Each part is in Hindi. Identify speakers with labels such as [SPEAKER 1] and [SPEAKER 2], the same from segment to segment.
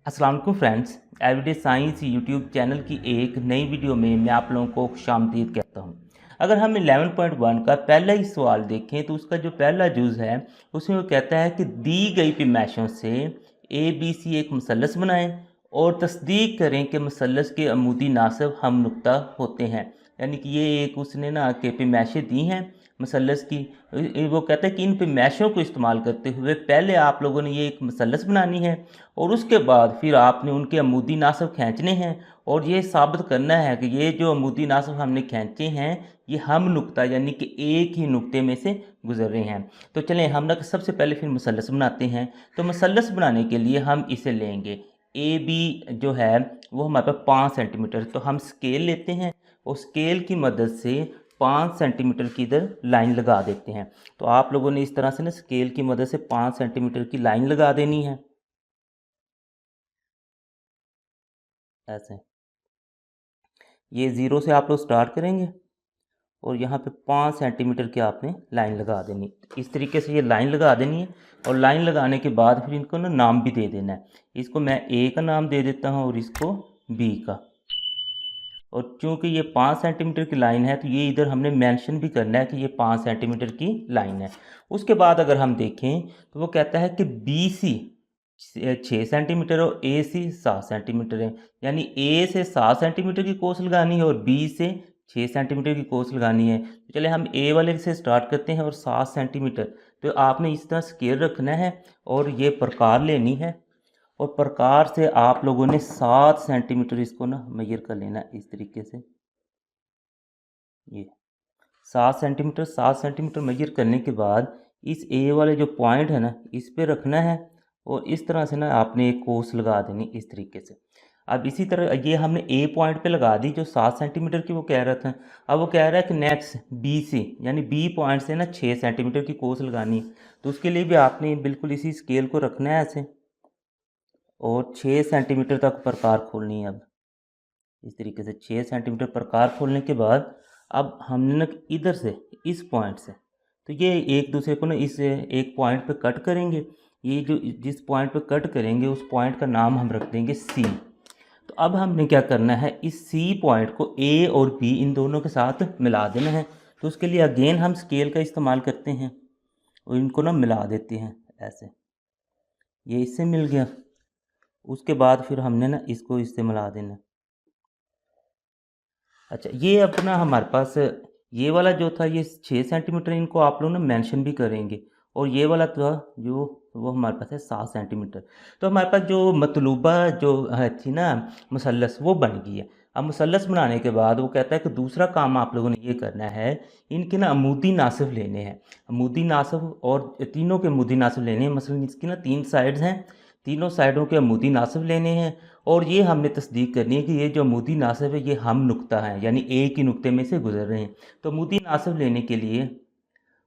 [SPEAKER 1] अस्सलाम वालेकुम friends, everyday science YouTube channel की एक नई वीडियो में मैं आप लोगों को खुशामदीद कहता हूँ। अगर हम 11.1 का पहला ही सवाल देखें तो उसका जो पहला जुज़ है उसमें वो कहता है कि दी गई पैमाइशों से ए बी सी एक मुसल्लस बनाएं और तस्दीक करें कि मुसल्लस के अमूदी नासब हम नुक्ता होते हैं। यानी कि ये एक उसने ना कि पैमाइशें दी हैं मुसल्लस की। वो कहता है कि इन पैमाइशों को इस्तेमाल करते हुए पहले आप लोगों ने ये एक मुसल्लस बनानी है और उसके बाद फिर आपने उनके अमूदी नासब खींचने हैं और ये साबित करना है कि ये जो अमूदी नासब हमने खींचे हैं ये हम नुक्ता यानी कि एक ही नुक्ते में से गुजर रहे हैं। तो चलें हम ना सबसे पहले फिर मुसल्लस बनाते हैं। तो मुसल्लस बनाने के लिए हम इसे लेंगे ए बी जो है वो हमारे पास 5 सेंटीमीटर। तो हम स्केल लेते हैं और स्केल की मदद से 5 सेंटीमीटर की इधर लाइन लगा देते हैं। तो आप लोगों ने इस तरह से ना स्केल की मदद से 5 सेंटीमीटर की लाइन लगा देनी है ऐसे। ये ज़ीरो से आप लोग स्टार्ट करेंगे और यहाँ पे 5 सेंटीमीटर की आपने लाइन लगा देनी। इस तरीके से ये लाइन लगा देनी है और लाइन लगाने के बाद फिर इनको ना नाम भी दे देना है। इसको मैं ए का नाम दे देता हूँ और इसको बी का। और चूंकि ये 5 सेंटीमीटर की लाइन है तो ये इधर हमने मेंशन भी करना है कि ये 5 सेंटीमीटर की लाइन है। उसके बाद अगर हम देखें तो वो कहता है कि बी सी 6 सेंटीमीटर और ए सी 7 सेंटीमीटर है। यानी ए से 7 सेंटीमीटर की कोस लगानी है और बी से 6 सेंटीमीटर की कोस लगानी है। तो चले हम ए वाले से स्टार्ट करते हैं और 7 सेंटीमीटर। तो आपने इस तरह स्केल रखना है और ये प्रकार लेनी है और प्रकार से आप लोगों ने 7 सेंटीमीटर इसको ना मेजर कर लेना है इस तरीके से। ये 7 सेंटीमीटर मेजर करने के बाद इस ए वाले जो पॉइंट है ना इस पे रखना है और इस तरह से ना आपने एक कोस लगा देनी इस तरीके से। अब इसी तरह ये हमने ए पॉइंट पे लगा दी जो 7 सेंटीमीटर की वो कह रहा था। अब वो कह रहा है कि नेक्स्ट बी से यानी बी पॉइंट से ना 6 सेंटीमीटर की कोस लगानी है। तो उसके लिए भी आपने बिल्कुल इसी स्केल को रखना है ऐसे और 6 सेंटीमीटर तक प्रकार खोलनी है। अब इस तरीके से 6 सेंटीमीटर प्रकार खोलने के बाद अब हमने ना इधर से इस पॉइंट से तो ये एक दूसरे को ना इस एक पॉइंट पे कट करेंगे। ये जो जिस पॉइंट पे कट करेंगे उस पॉइंट का नाम हम रख देंगे सी। तो अब हमने क्या करना है इस सी पॉइंट को ए और बी इन दोनों के साथ मिला देना है। तो उसके लिए अगेन हम स्केल का इस्तेमाल करते हैं और इनको ना मिला देते हैं ऐसे। ये इससे मिल गया। उसके बाद फिर हमने ना इसको इससे मिला देना। अच्छा ये अपना हमारे पास ये वाला जो था ये 6 सेंटीमीटर इनको आप लोग ना मेंशन भी करेंगे और ये वाला था जो वो हमारे पास है 7 सेंटीमीटर। तो हमारे पास जो मतलूबा जो थी ना मुसल्लस वो बन गई है। अब मुसल्लस बनाने के बाद वो कहता है कि दूसरा काम आप लोगों ने ये करना है इनके ना अमूदी नासिब लेने हैं। अमूदी नासिब और तीनों के अमूदी नासिब लेने हैं। मसलन इसकी ना 3 साइड्स हैं, तीनों साइडों के अमूदी नासिब लेने हैं और ये हमने तस्दीक करनी है कि ये जो अमूदी नासिब है ये हम नुक्ता है यानी एक ही नुक्ते में से गुजर रहे हैं। तो अमूदी नासिब लेने के लिए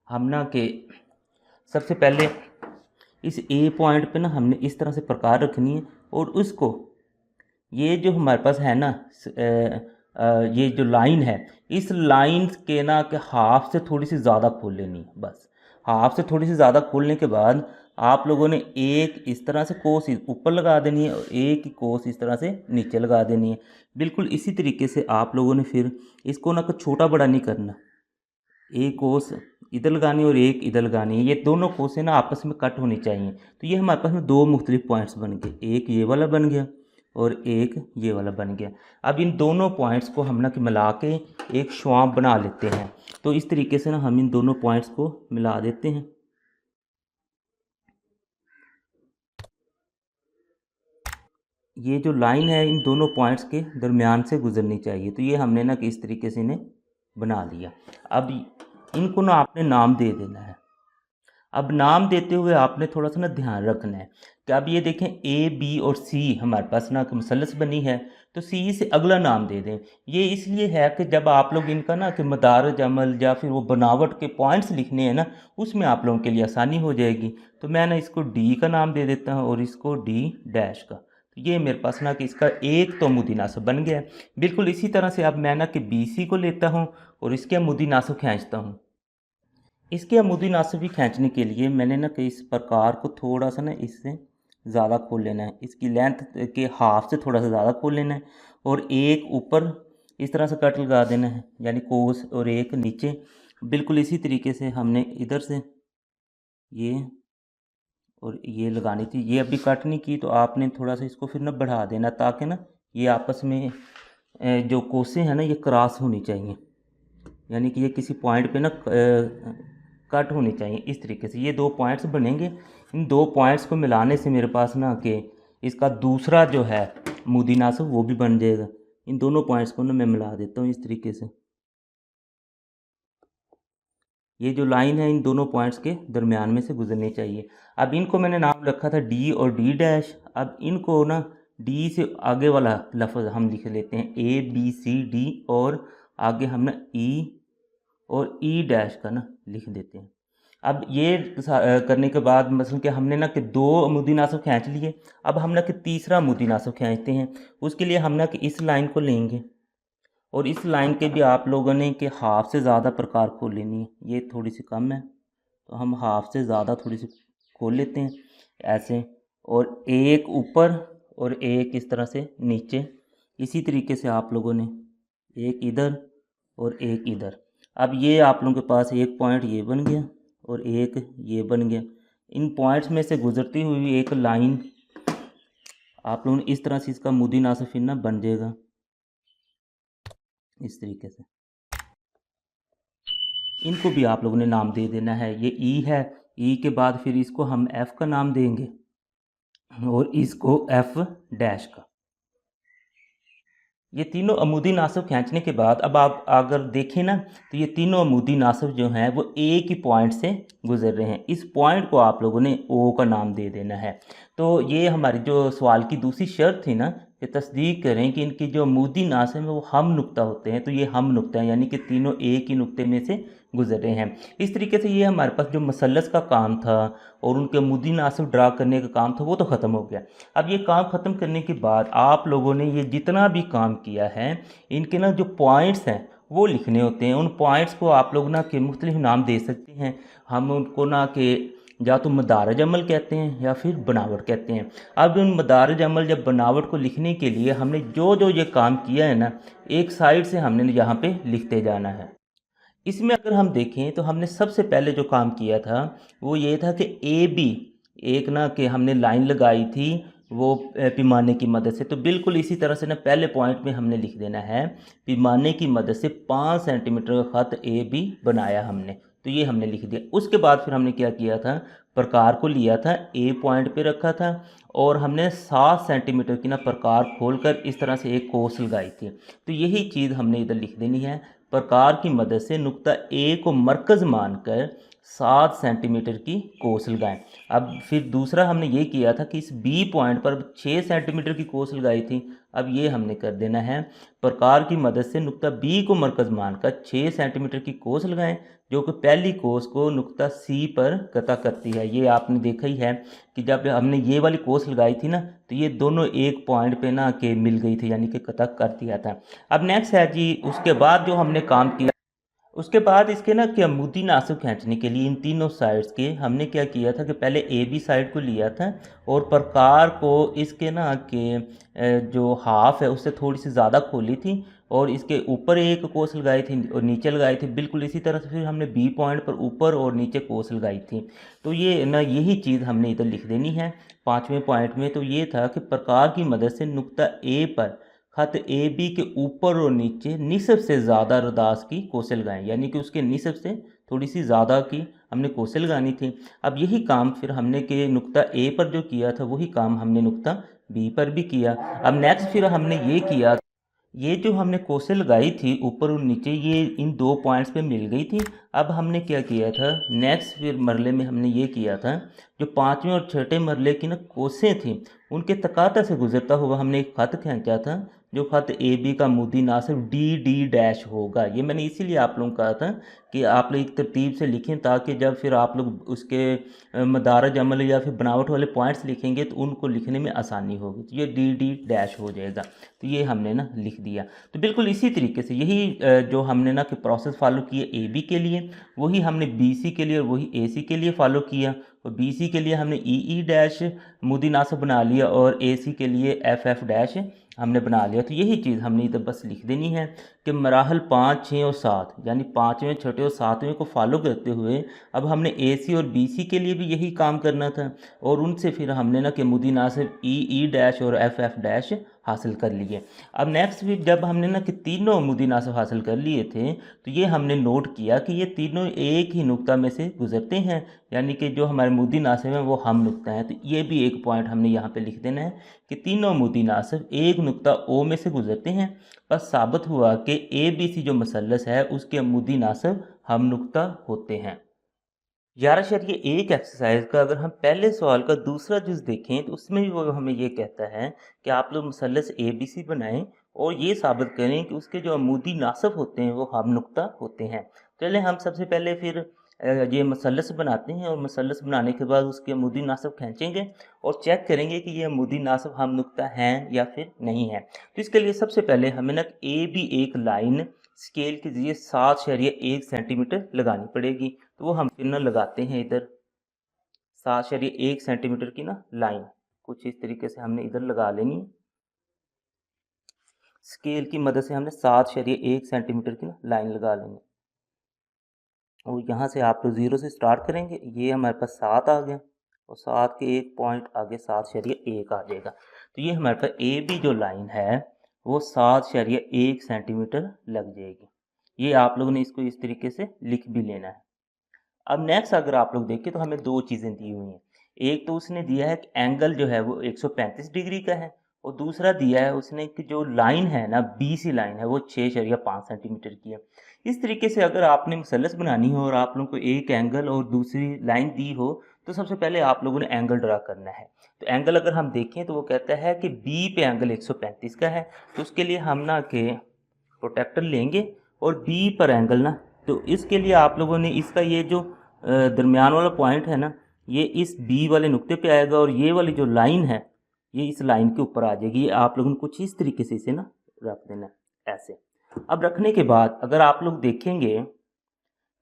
[SPEAKER 1] हम ना कि सबसे पहले इस ए पॉइंट पे ना हमने इस तरह से प्रकार रखनी है और उसको ये जो हमारे पास है ना ये जो लाइन है इस लाइन के ना के हाफ से थोड़ी सी ज़्यादा खोल लेनी है। बस हाफ से थोड़ी सी ज़्यादा खोलने के बाद आप लोगों ने एक इस तरह से कोस ऊपर लगा देनी है और एक ही कोस इस तरह से नीचे लगा देनी है। बिल्कुल इसी तरीके से आप लोगों ने फिर इसको ना कुछ छोटा बड़ा नहीं करना। एक कोस इधर लगानी और एक इधर लगानी है। ये दोनों कोसें ना आपस में कट होनी चाहिए। तो ये हमारे पास में दो मुख्तलिफ पॉइंट्स बन गए, एक ये वाला बन गया और एक ये वाला बन गया। अब इन दोनों पॉइंट्स को हम ना कि मिला के एक श्वाप बना लेते हैं। तो इस तरीके से ना हम इन दोनों पॉइंट्स को मिला देते हैं। ये जो लाइन है इन दोनों पॉइंट्स के दरमियान से गुजरनी चाहिए। तो ये हमने ना कि इस तरीके से इन्हें बना लिया। अब इनको ना आपने नाम दे देना है। अब नाम देते हुए आपने थोड़ा सा ना ध्यान रखना है कि अब ये देखें ए बी और सी हमारे पास ना मुसल्लस बनी है तो सी से अगला नाम दे दें। ये इसलिए है कि जब आप लोग इनका ना कि मदारज अमल या फिर वो बनावट के पॉइंट्स लिखने हैं ना उसमें आप लोगों के लिए आसानी हो जाएगी। तो मैं ना इसको डी का नाम दे देता हूँ और इसको डी डैश का। तो ये मेरे पास ना कि इसका एक तो अमूदी नासब बन गया है। बिल्कुल इसी तरह से अब मैं ना कि बी सी को लेता हूँ और इसके अमूदी नासब खींचता हूँ। इसके अमूदी नासिब भी खींचने के लिए मैंने ना कि इस प्रकार को थोड़ा सा ना इससे ज़्यादा खोल लेना है, इसकी लेंथ के हाफ से थोड़ा सा ज़्यादा खोल लेना है, और एक ऊपर इस तरह से कट लगा देना है, यानी कोस, और एक नीचे। बिल्कुल इसी तरीके से हमने इधर से ये और ये लगानी थी। ये अभी कट नहीं की, तो आपने थोड़ा सा इसको फिर ना बढ़ा देना, ताकि ना ये आपस में जो कोसें हैं ना ये क्रॉस होनी चाहिए, यानी कि ये किसी पॉइंट पे ना कट होनी चाहिए। इस तरीके से ये दो पॉइंट्स बनेंगे। इन दो पॉइंट्स को मिलाने से मेरे पास ना कि इसका दूसरा जो है मूदी नासब वो भी बन जाएगा। इन दोनों पॉइंट्स को ना मैं मिला देता हूँ इस तरीके से। ये जो लाइन है इन दोनों पॉइंट्स के दरमियान में से गुजरनी चाहिए। अब इनको मैंने नाम रखा था डी और डी डैश। अब इनको ना डी से आगे वाला लफ्ज़ हम लिख लेते हैं ABCD, और आगे हम ना ई और ई डैश का ना लिख देते हैं। अब ये करने के बाद मसलन कि हमने ना कि दो अमूदी नासब खींच लिए, अब हम ना कि तीसरा अमूदी नासब खींचते हैं। उसके लिए हम ना कि इस लाइन को लेंगे, और इस लाइन के भी आप लोगों ने कि हाफ से ज़्यादा प्रकार खोल लेनी है। ये थोड़ी सी कम है, तो हम हाफ से ज़्यादा थोड़ी सी खोल लेते हैं ऐसे, और एक ऊपर और एक इस तरह से नीचे। इसी तरीके से आप लोगों ने एक इधर और एक इधर। अब ये आप लोगों के पास एक पॉइंट ये बन गया और एक ये बन गया। इन पॉइंट्स में से गुजरती हुई एक लाइन आप लोगों ने इस तरह से इसका मुद्दी नासिब फिर ना बन जाएगा इस तरीके से। इनको भी आप लोगों ने नाम दे देना है। ये ई है, ई के बाद फिर इसको हम एफ़ का नाम देंगे और इसको एफ़ डैश का। ये तीनों अमूदी नासिब खींचने के बाद अब आप अगर देखें ना, तो ये तीनों अमूदी नासिब जो हैं वो एक ही पॉइंट से गुजर रहे हैं। इस पॉइंट को आप लोगों ने ओ का नाम दे देना है। तो ये हमारी जो सवाल की दूसरी शर्त थी ना, कि तस्दीक करें कि इनकी जो अमूदी नासिब है वो हम नुक्ता होते हैं। तो ये हम नुक्ता हैं, यानी कि तीनों एक ही नुक्ते में से गुजर रहे हैं। इस तरीके से ये हमारे पास जो मसलस का काम था और उनके अमूदी नासिब ड्रा करने का काम था वो तो ख़त्म हो गया। अब ये काम ख़त्म करने के बाद आप लोगों ने ये जितना भी काम किया है, इनके ना जो पॉइंट्स हैं वो लिखने होते हैं। उन पॉइंट्स को आप लोग ना के मुख्तलिफ नाम दे सकते हैं। हम उनको ना कि या तो मदारज अमल कहते हैं या फिर बनावट कहते हैं। अब उन मदारज अमल या बनावट को लिखने के लिए हमने जो जो ये काम किया है ना, एक साइड से हमने यहाँ पे लिखते जाना है। इसमें अगर हम देखें तो हमने सबसे पहले जो काम किया था वो ये था कि AB एक ना कि हमने लाइन लगाई थी वो पैमाने की मदद से। तो बिल्कुल इसी तरह से ना पहले पॉइंट में हमने लिख देना है पैमाने की मदद से 5 सेंटीमीटर का ख़त AB बनाया हमने। तो ये हमने लिख दिया। उसके बाद फिर हमने क्या किया था, प्रकार को लिया था, A पॉइंट पे रखा था और हमने 7 सेंटीमीटर की ना प्रकार खोलकर इस तरह से एक कोस लगाई थी। तो यही चीज़ हमने इधर लिख देनी है। प्रकार की मदद से नुक्ता ए को मरकज़ मानकर 7 सेंटीमीटर की कोस लगाएं। अब फिर दूसरा हमने ये किया था कि इस बी पॉइंट पर 6 सेंटीमीटर की कोस लगाई थी। अब ये हमने कर देना है, प्रकार की मदद से नुक्ता बी को मरकज़ मानकर 6 सेंटीमीटर की कोस लगाएं, जो कि पहली कोस को नुक्ता सी पर कता करती है। ये आपने देखा ही है कि जब हमने ये वाली कोस लगाई थी ना, तो ये दोनों एक पॉइंट पे ना के मिल गई थी, यानी कि कता कर दिया था। अब नेक्स्ट है जी, उसके बाद जो हमने काम किया, उसके बाद इसके ना कि अमूदी नासिब खींचने के लिए इन तीनों साइड्स के हमने क्या किया था कि पहले ए बी साइड को लिया था और प्रकार को इसके ना कि जो हाफ है उससे थोड़ी सी ज़्यादा खोली थी और इसके ऊपर एक कोस लगाई थी और नीचे लगाई थी। बिल्कुल इसी तरह से फिर हमने बी पॉइंट पर ऊपर और नीचे कोस लगाई थी। तो ये ना यही चीज़ हमने इधर लिख देनी है 5वें पॉइंट में। तो ये था कि प्रकार की मदद से नुक्ता ए पर खत ए बी के ऊपर और नीचे निसब से ज़्यादा रदास की कोसें लगाएं, यानी कि उसके निसब से थोड़ी सी ज़्यादा की हमने कोसें लगानी थी। अब यही काम फिर हमने के नुक्ता ए पर जो किया था वही काम हमने नुक्ता बी पर भी किया। अब नेक्स्ट फिर हमने ये किया, ये जो हमने कोसें लगाई थी ऊपर और नीचे, ये इन दो पॉइंट्स पे मिल गई थी। अब हमने क्या किया था, नेक्स्ट फिर मरले में हमने ये किया था, जो 5वें और 6ठे मरले की ना कोसें थी उनके तकाता से गुजरता हुआ हमने एक ख़त खींचा था, जो ख़त ए बी का मुद्दी नासिब डी डी डैश होगा। ये मैंने इसीलिए आप लोगों को कहा था कि आप लोग एक तरतीब से लिखें, ताकि जब फिर आप लोग उसके मदारज अमल या फिर बनावट वाले पॉइंट्स लिखेंगे तो उनको लिखने में आसानी होगी। तो ये डी डी डैश हो जाएगा। तो ये हमने ना लिख दिया। तो बिल्कुल इसी तरीके से यही जो हमने ना कि प्रोसेस फॉलो किए ए बी के लिए, वही हमने बी सी के लिए और वही ए सी के लिए फ़ॉलो किया। और बी सी के लिए हमने ई ई डैश मुदी नासब बना लिया और AC के लिए FF डैश हमने बना लिया। तो यही चीज़ हमने इधर बस लिख देनी है कि मराहल 5, 6 और 7 यानी 5वें, छठे और 7वें को फॉलो करते हुए अब हमने AC और BC के लिए भी यही काम करना था और उनसे फिर हमने ना कि मुदी नासिब E डैश और FF डैश हासिल कर लिए। अब नेक्स्ट फिर जब हमने ना कि तीनों मुदी नासिब हासिल कर लिए थे तो ये हमने नोट किया कि ये तीनों एक ही नुक्ता में से गुजरते हैं, यानी कि जो हमारे मुदी नासिब हैं वो हम नुक्ता हैं। तो ये भी एक पॉइंट हमने यहाँ पे लिख देना है कि तीनों मुदी नासिब एक नुक्ता O में से गुजरते हैं। बस साबित हुआ कि ABC जो मसलस है उसके मुदी नासिब हम नुक्ता होते हैं। 11 एक्सरसाइज का अगर हम पहले सवाल का दूसरा जुज़ देखें तो उसमें भी वो हमें ये कहता है कि आप लोग मुसल्लस ABC बनाएं और ये साबित करें कि उसके जो अमूदी नासब होते हैं वो हम नुक्ता होते हैं। चलें हम सबसे पहले फिर ये मुसल्लस बनाते हैं और मुसल्लस बनाने के बाद उसके अमूदी नासब खींचेंगे और चेक करेंगे कि ये अमूदी नासब हम नुक्ता हैं या फिर नहीं है। तो इसके लिए सबसे पहले हमें ना AB एक लाइन स्केल के जरिए 7.1 सेंटीमीटर लगानी पड़ेगी। तो वो हम फिर ना लगाते हैं इधर 7.1 सेंटीमीटर की ना लाइन कुछ इस तरीके से हमने इधर लगा लेनी है। स्केल की मदद से हमने 7.1 सेंटीमीटर की ना लाइन लगा लेंगे और यहाँ से आप लोग 0 से स्टार्ट करेंगे। ये हमारे पास 7 आ गया और 7 के एक पॉइंट आगे 7.1 आ जाएगा। तो ये हमारे पास AB जो लाइन है वो 7.1 सेंटीमीटर लग जाएगी। ये आप लोगों ने इसको इस तरीके से लिख भी लेना है। अब नेक्स्ट अगर आप लोग देखें तो हमें दो चीज़ें दी हुई हैं। एक तो उसने दिया है कि एंगल जो है वो 135 डिग्री का है और दूसरा दिया है उसने कि जो लाइन है ना BC लाइन है वो 6.5 सेंटीमीटर की है। इस तरीके से अगर आपने मुसल्लस बनानी हो और आप लोगों को एक एंगल और दूसरी लाइन दी हो तो सबसे पहले आप लोगों ने एंगल ड्रा करना है। तो एंगल अगर हम देखें तो वो कहता है कि B पे एंगल 135 का है, तो उसके लिए हम ना के प्रोटेक्टर लेंगे और B पर एंगल ना, तो इसके लिए आप लोगों ने इसका ये जो दरमियान वाला पॉइंट है ना ये इस B वाले नुक्ते पे आएगा और ये वाली जो लाइन है ये इस लाइन के ऊपर आ जाएगी। ये आप लोगों ने कुछ इस तरीके से इसे ना रख देना ऐसे। अब रखने के बाद अगर आप लोग देखेंगे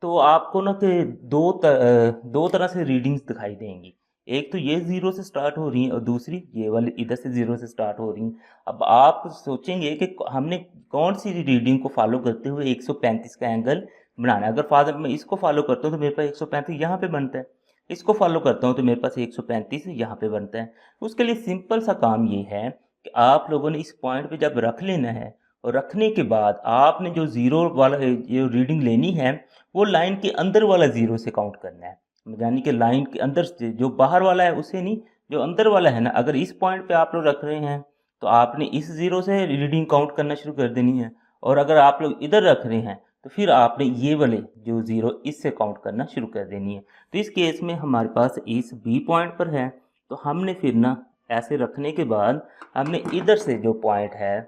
[SPEAKER 1] तो आपको ना कि दो तरह से रीडिंग्स दिखाई देंगी। एक तो ये 0 से स्टार्ट हो रही है और दूसरी ये वाली इधर से 0 से स्टार्ट हो रही हैं। अब आप सोचेंगे कि हमने कौन सी रीडिंग को फॉलो करते हुए 135 का एंगल बनाना है। अगर फादर मैं इसको फॉलो करता हूँ तो मेरे पास 135 यहाँ पे बनता है, इसको फॉलो करता हूँ तो मेरे पास 135 यहाँ पे बनता है। उसके लिए सिंपल सा काम ये है कि आप लोगों ने इस पॉइंट पे जब रख लेना है और रखने के बाद आपने जो 0 वाला जो रीडिंग लेनी है वो लाइन के अंदर वाला 0 से काउंट करना है, यानी कि लाइन के अंदर से जो बाहर वाला है उसे नहीं, जो अंदर वाला है ना। अगर इस पॉइंट पे आप लोग रख रहे हैं तो आपने इस 0 से रीडिंग काउंट करना शुरू कर देनी है और अगर आप लोग इधर रख रहे हैं तो फिर आपने ये वाले जो 0 इससे काउंट करना शुरू कर देनी है। तो इस केस में हमारे पास इस B पॉइंट पर है तो हमने फिर ना ऐसे रखने के बाद हमने इधर से जो पॉइंट है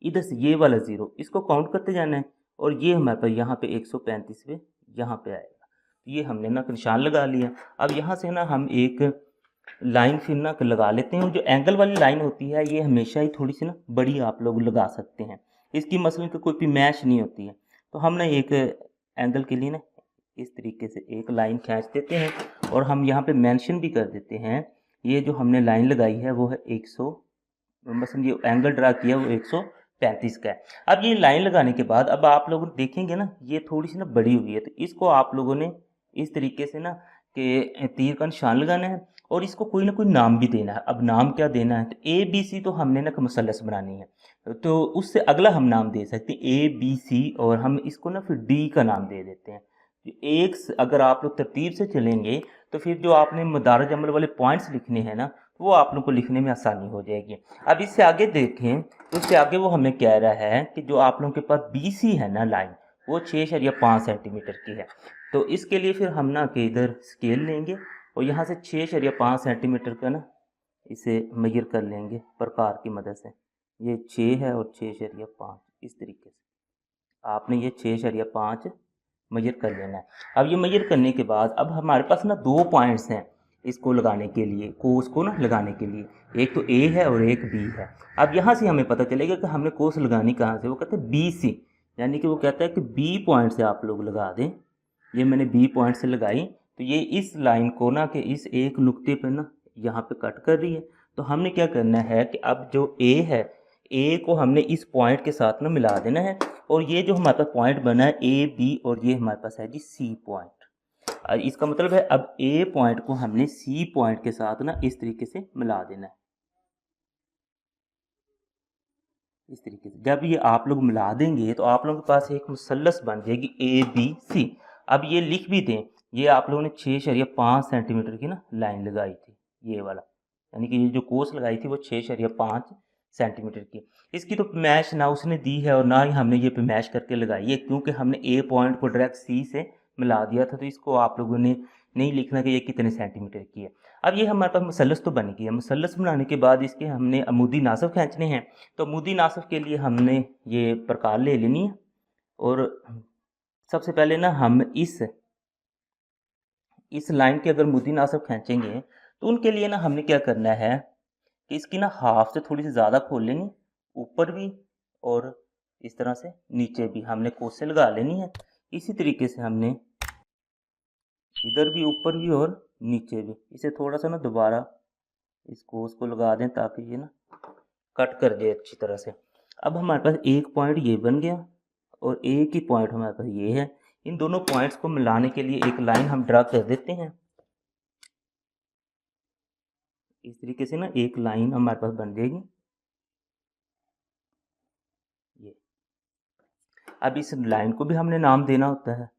[SPEAKER 1] इधर से ये वाला 0 इसको काउंट करते जाना है और ये हमारे पास यहाँ पे 135 पे यहाँ पे आएगा। तो ये हमने ना निशान लगा लिया। अब यहाँ से ना हम एक लाइन फिर ना लगा लेते हैं और जो एंगल वाली लाइन होती है ये हमेशा ही थोड़ी सी ना बड़ी आप लोग लगा सकते हैं, इसकी मसलन की कोई भी मैच नहीं होती है। तो हम ना एक एंगल के लिए ना इस तरीके से एक लाइन खींच देते हैं और हम यहाँ पे मेंशन भी कर देते हैं ये जो हमने लाइन लगाई है वो है 100, मसलन ये एंगल ड्रा किया वो 135 का है। अब ये लाइन लगाने के बाद अब आप लोग देखेंगे ना ये थोड़ी सी ना बड़ी हुई है तो इसको आप लोगों ने इस तरीके से ना कि तीर का निशान लगाना है और इसको कोई ना कोई नाम भी देना है। अब नाम क्या देना है तो ABC तो हमने ना मुसल्लस बनानी है तो उससे अगला हम नाम दे सकते हैं ABC और हम इसको ना फिर D का नाम दे देते हैं। एक अगर आप लोग तरतीब से चलेंगे तो फिर जो आपने मदारज अमल वाले पॉइंट्स लिखने हैं ना वो आप लोग को लिखने में आसानी हो जाएगी। अब इससे आगे देखें तो इससे आगे वो हमें कह रहा है कि जो आप लोगों के पास BC है ना लाइन वो 6.5 सेंटीमीटर की है। तो इसके लिए फिर हम ना कि इधर स्केल लेंगे और यहाँ से 6.5 सेंटीमीटर का ना इसे मेजर कर लेंगे प्रकार की मदद से। ये 6 है और 6.5 इस तरीके से आपने ये 6.5 मेजर कर लेना है। अब ये मेजर करने के बाद अब हमारे पास ना दो पॉइंट्स हैं इसको लगाने के लिए, कोस को ना लगाने के लिए, एक तो A है और एक B है। अब यहाँ से हमें पता चलेगा कि हमने कोस लगानी कहाँ से, वो कहते हैं BC, यानी कि वो कहता है कि B पॉइंट से आप लोग लगा दें। ये मैंने B पॉइंट से लगाई तो ये इस लाइन को ना कि इस एक नुक्ते पर ना यहाँ पे कट कर रही है। तो हमने क्या करना है कि अब जो ए है, ए को हमने इस पॉइंट के साथ ना मिला देना है, और ये जो हमारे पास पॉइंट बना है ए बी, और ये हमारे पास है जी सी पॉइंट। इसका मतलब है अब ए पॉइंट को हमने सी पॉइंट के साथ ना इस तरीके से मिला देना है, इस तरीके से। जब ये आप लोग मिला देंगे तो आप लोगों के पास एक मुसल्लस बन जाएगी ए बी सी। अब ये लिख भी दें, ये आप लोगों ने 6.5 सेंटीमीटर की ना लाइन लगाई थी, ये वाला, यानी कि ये जो कोस लगाई थी वो 6.5 सेंटीमीटर की। इसकी तो मैश ना उसने दी है और ना ही हमने ये पे मैश करके लगाई है, क्योंकि हमने ए पॉइंट को डायरेक्ट सी से मिला दिया था। तो इसको आप लोगों ने नहीं लिखना कि ये कितने सेंटीमीटर की है। अब ये हमारे पास मुसल्लस तो बन गया। मुसल्लस बनाने के बाद इसके हमने अमूदी नासब खींचने हैं। तो अमूदी नासब के लिए हमने ये प्रकार ले लेनी है, और सबसे पहले ना हम इस लाइन के अगर अमूदी नासब खींचेंगे तो उनके लिए ना हमने क्या करना है कि इसकी ना हाफ से थोड़ी सी ज़्यादा खोल लेनी, ऊपर भी और इस तरह से नीचे भी हमने कोसे लगा लेनी है। इसी तरीके से हमने इधर भी ऊपर भी और नीचे भी इसे थोड़ा सा ना दोबारा इस कोस को लगा दें ताकि ये ना कट कर जाए अच्छी तरह से। अब हमारे पास एक पॉइंट ये बन गया और एक ही पॉइंट हमारे पास ये है। इन दोनों पॉइंट्स को मिलाने के लिए एक लाइन हम ड्रा कर देते हैं। इस तरीके से ना एक लाइन हमारे पास बन जाएगी ये। अब इस लाइन को भी हमने नाम देना होता है।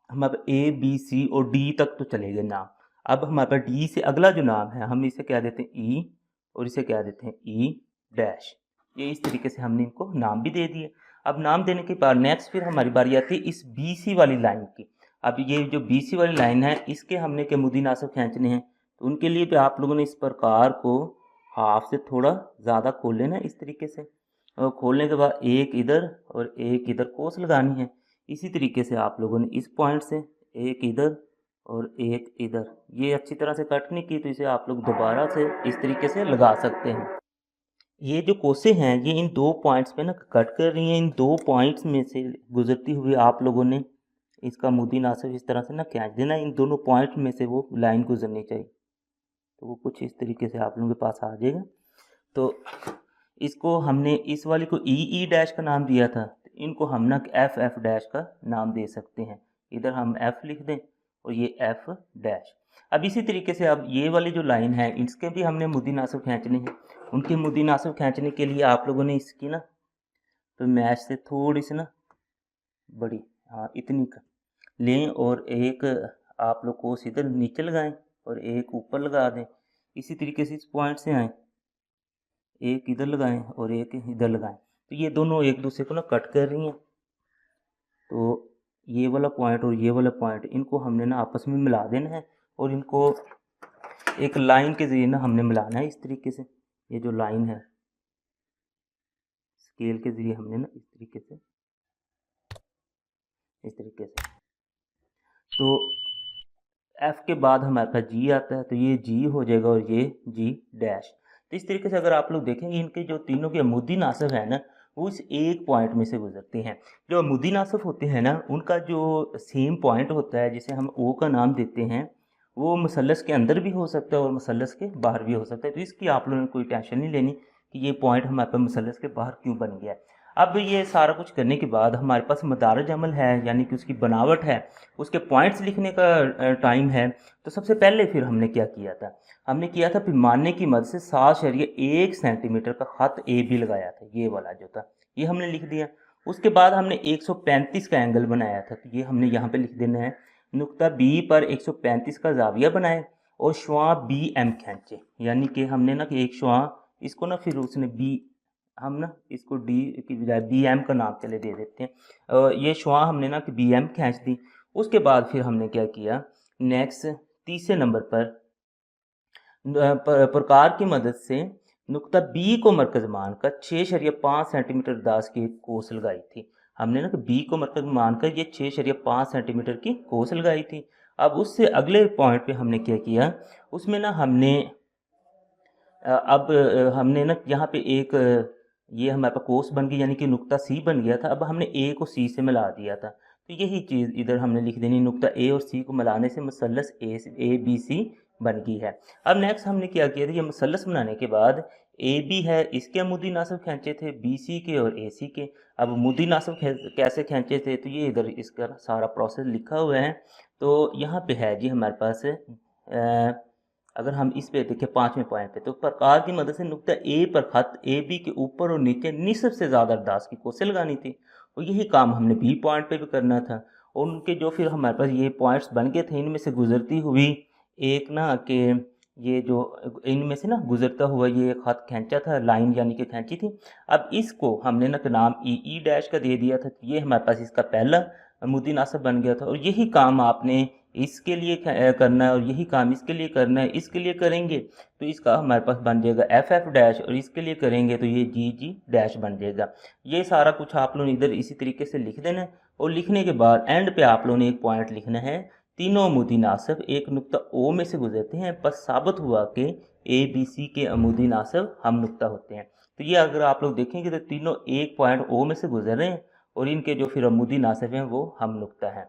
[SPEAKER 1] हमारे पास ए बी सी और डी तक तो चले गए नाम। अब हमारे पास डी से अगला जो नाम है हम इसे क्या देते हैं ई, और इसे क्या देते हैं ई डैश। ये इस तरीके से हमने इनको नाम भी दे दिए। अब नाम देने के बाद नेक्स्ट फिर हमारी बारी आती है इस बी सी वाली लाइन की। अब ये जो बी सी वाली लाइन है इसके हमने के मुद्दी नासब खींचने हैं, तो उनके लिए भी आप लोगों ने इस प्रकार को हाफ से थोड़ा ज़्यादा खोल लेना इस तरीके से, और खोलने के बाद एक इधर और एक इधर कोस लगानी है। इसी तरीके से आप लोगों ने इस पॉइंट से एक इधर और एक इधर, ये अच्छी तरह से कट नहीं की तो इसे आप लोग दोबारा से इस तरीके से लगा सकते हैं। ये जो कोसे हैं ये इन दो पॉइंट्स पे ना कट कर रही हैं। इन दो पॉइंट्स में से गुजरती हुई आप लोगों ने इसका मुद्दी नासिब इस तरह से ना खींच देना। इन दोनों पॉइंट में से वो लाइन गुजरनी चाहिए, तो वो कुछ इस तरीके से आप लोगों के पास आ जाएगा। तो इसको हमने इस वाली को ई डैश का नाम दिया था, तो इनको हम ना एफ डैश का नाम दे सकते हैं। इधर हम एफ लिख दें और ये एफ डैश। अब इसी तरीके से अब ये वाली जो लाइन है इसके भी हमने मुद्दी नासिब खींचने हैं। उनके मुद्दी नासिब खींचने के लिए आप लोगों ने इसकी ना तो मैच से थोड़ी सी ना बड़ी, हाँ इतनी का लें, और एक आप लोग को इधर नीचे लगाएं और एक ऊपर लगा दें। इसी तरीके से इस पॉइंट से आएँ, एक इधर लगाएं और एक इधर लगाएं, तो ये दोनों एक दूसरे को ना कट कर रही हैं। तो ये वाला पॉइंट और ये वाला पॉइंट इनको हमने ना आपस में मिला देना है, और इनको एक लाइन के ज़रिए ना हमने मिलाना है इस तरीके से। ये जो लाइन है स्केल के ज़रिए हमने ना इस तरीके से। तो एफ के बाद हमारे पास जी आता है, तो ये जी हो जाएगा और ये जी डैश। तो इस तरीके से अगर आप लोग देखेंगे इनके जो तीनों के अमुदी नासिब है ना वो इस एक पॉइंट में से गुजरते हैं। जो अमुदी नासिब होते हैं ना उनका जो सेम पॉइंट होता है जिसे हम ओ का नाम देते हैं, वो मुसल्लस के अंदर भी हो सकता है और मुसल्लस के बाहर भी हो सकता है। तो इसकी आप लोगों ने कोई टेंशन नहीं लेनी कि ये पॉइंट हमारे पास मुसल्लस के बाहर क्यों बन गया है। अब ये सारा कुछ करने के बाद हमारे पास मदारज अमल है, यानी कि उसकी बनावट है, उसके पॉइंट्स लिखने का टाइम है। तो सबसे पहले फिर हमने क्या किया था, हमने किया था पैमाने की मदद से 7.1 सेंटीमीटर का ख़त ए बी लगाया था। ये वाला जो था ये हमने लिख दिया। उसके बाद हमने 135 का एंगल बनाया था, तो ये हमने यहाँ पे लिख देना है। नुक्ता बी पर 135 का जाविया बनाए और शुआ बी एम खींचे, यानी कि हमने ना कि एक शुआ इसको ना फिर उसने बी, हम ना इसको डी की बजाय बी एम का नाम चले दे देते हैं। ये शुआ हमने ना कि बी एम खींच दी। उसके बाद फिर हमने क्या किया, नेक्स्ट तीसरे नंबर पर प्रकार की मदद से नुक्ता बी को मरकज मानकर 6.5 सेंटीमीटर दास की कोस लगाई थी। हमने ना कि बी को मरकज मानकर ये 6.5 सेंटीमीटर की कोस लगाई थी। अब उससे अगले पॉइंट पे हमने क्या किया, उसमें ना हमने अब हमने ना यहाँ पे एक ये हमारे पास कोस बन गई, यानी कि नुक्ता सी बन गया था। अब हमने ए को सी से मिला दिया था, तो यही चीज़ इधर हमने लिख देनी, नुक्ता ए और सी को मिलाने से मुसल्लस ए बी सी बन गई है। अब नेक्स्ट हमने क्या किया था, ये मुसल्लस बनाने के बाद ए बी है, इसके अमूदी नासब खींचे थे बी सी के और ए सी के। अब अमूदी नासब कैसे खींचे थे, तो ये इधर इसका सारा प्रोसेस लिखा हुआ है। तो यहाँ पे है जी हमारे पास अगर हम इस पे देखें 5वें पॉइंट पे, तो प्रकार की मदद से नुक्ता ए पर खत ए बी के ऊपर और नीचे निस्फ से ज़्यादा अरदास की कोसें लगानी थी, और यही काम हमने बी पॉइंट पे भी करना था। और उनके जो फिर हमारे पास ये पॉइंट्स बन गए थे, इनमें से गुजरती हुई एक ना कि ये जो इनमें से ना गुजरता हुआ ये खत खींचा था, लाइन यानी कि खींची थी। अब इसको हमने ना नाम ई डैश का दे दिया था, तो ये हमारे पास इसका पहला अमूदी नासब बन गया था। और यही काम आपने इसके लिए करना है, और यही काम इसके लिए करना है। इसके लिए करेंगे तो इसका हमारे पास बन जाएगा एफ एफ डैश, और इसके लिए करेंगे तो ये जी जी डैश बन जाएगा। ये सारा कुछ आप लोगों ने इधर इसी तरीके से लिख देना है, और लिखने के बाद एंड पे आप लोगों ने एक पॉइंट लिखना है, तीनों अमूदी नासब एक नुक्ता ओ में से गुजरते हैं, पर साबित हुआ कि ए बी सी के अमूदी नासब हम नुक्ता होते हैं। तो ये अगर आप लोग देखेंगे तो तीनों एक पॉइंट ओ में से गुजर रहे हैं, और इनके जो फिर अमूदी नासब हैं वो हम नुक्ता हैं।